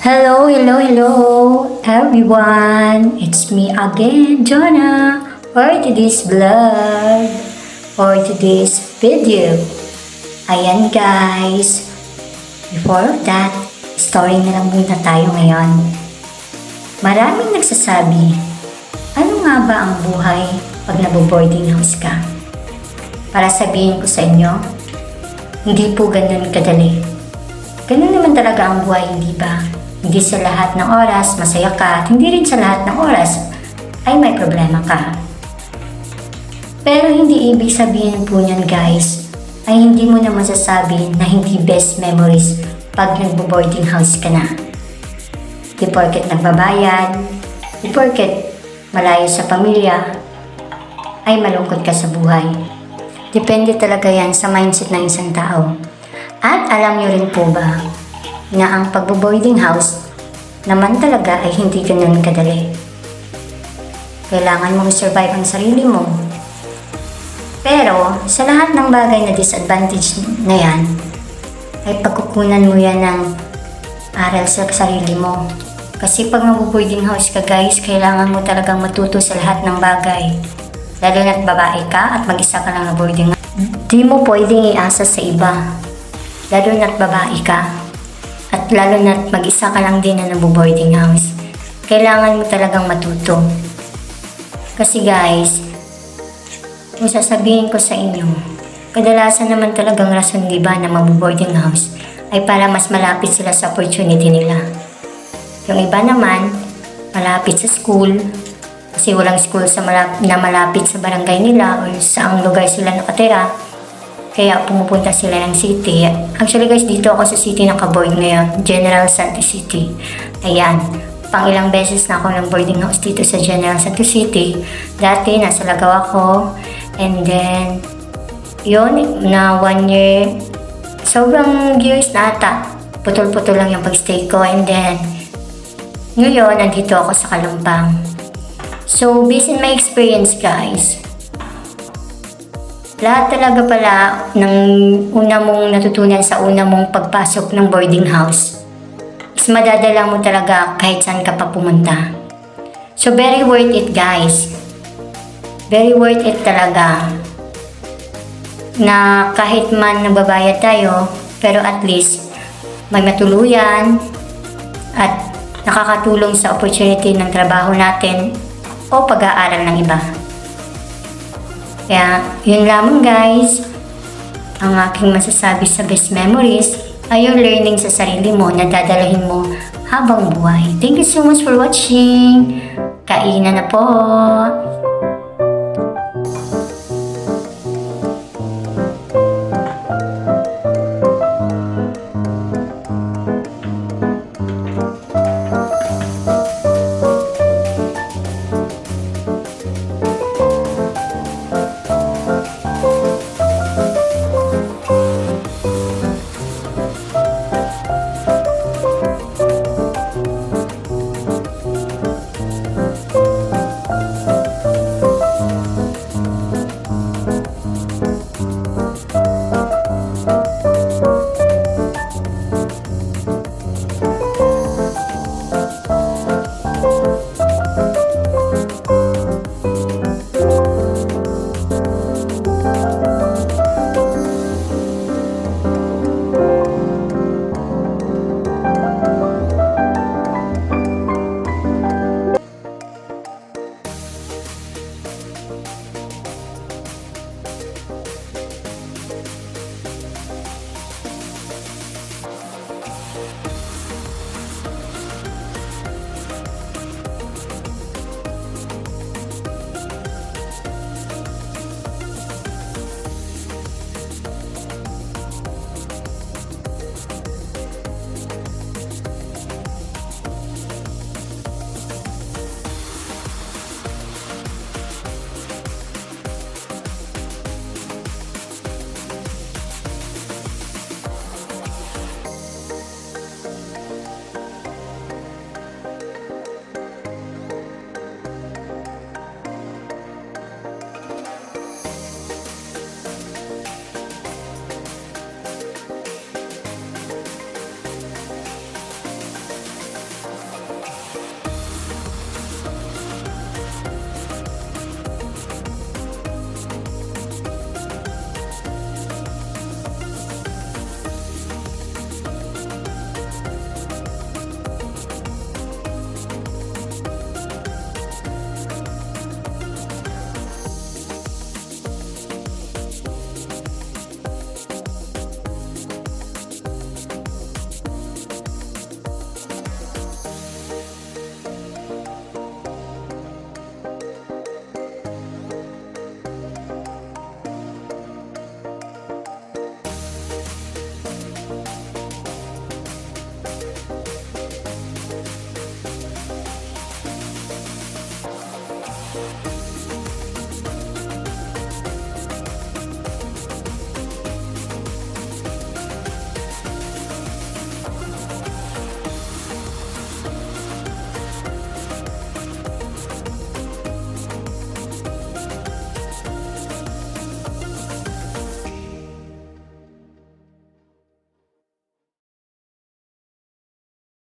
Hello, everyone. It's me again, Jonah, for today's vlog, for today's video. Ayan guys, before that, story na lang muna tayo ngayon. Maraming nagsasabi, ano nga ba ang buhay pag naboboarding house ka? Para sabihin ko sa inyo, hindi po ganun kadali. Ganun naman talaga ang buhay, hindi ba? Hindi sa lahat ng oras masaya ka at hindi rin sa lahat ng oras ay may problema ka. Pero hindi ibig sabihin po niyan guys, ay hindi mo na masasabi na hindi best memories pag nagbo-boarding house ka na. Di porket nagbabayad, di porket malayo sa pamilya, ay malungkot ka sa buhay. Depende talaga yan sa mindset ng isang tao. At alam niyo rin po ba na ang pagbo-boarding house naman talaga ay hindi ganun kadali. Kailangan mong survive ang sarili mo. Pero sa lahat ng bagay na disadvantage na yan, ay pagkukunan mo yan ng aral sa sarili mo. Kasi pag mag-boarding house ka guys, kailangan mo talagang matuto sa lahat ng bagay. Lalo na't babae ka at mag-isa ka lang na boarding house. Di mo pwedeng iasa sa iba. Lalo na't babae ka. At lalo na't mag-isa ka lang din na nabu-boarding house. Kailangan mo talagang matuto. Kasi guys, kung sasabihin ko sa inyo, kadalasan naman talagang rason diba na mabu-boarding house ay para mas malapit sila sa opportunity nila. Yung iba naman, malapit sa school, kasi walang school na malapit sa barangay nila o saang lugar sila nakatira. Kaya pumupunta sila ng city. Actually guys, dito ako sa city ng Kaboy ngayon, General Santos City. Ayan, pang ilang beses na ako ng boarding house dito sa General Santos City. Dati nasa Lagaw ako, and then yun, na 1 year, sobrang years na ata. Putol-putol lang yung pagstay ko, and then ngayon, nandito ako sa Kalumpang. So, based on my experience guys, lahat talaga pala ng una mong natutunan sa una mong pagpasok ng boarding house is madadala mo talaga kahit saan ka pa pumunta. So very worth it guys. Very worth it talaga. Na kahit man nagbabayad tayo, pero at least may matuluyan at nakakatulong sa opportunity ng trabaho natin o pag-aaral ng iba. Kaya, yun lamang guys, ang aking masasabi sa best memories ay yung learning sa sarili mo na dadalahin mo habang buhay. Thank you so much for watching. Kainan na po!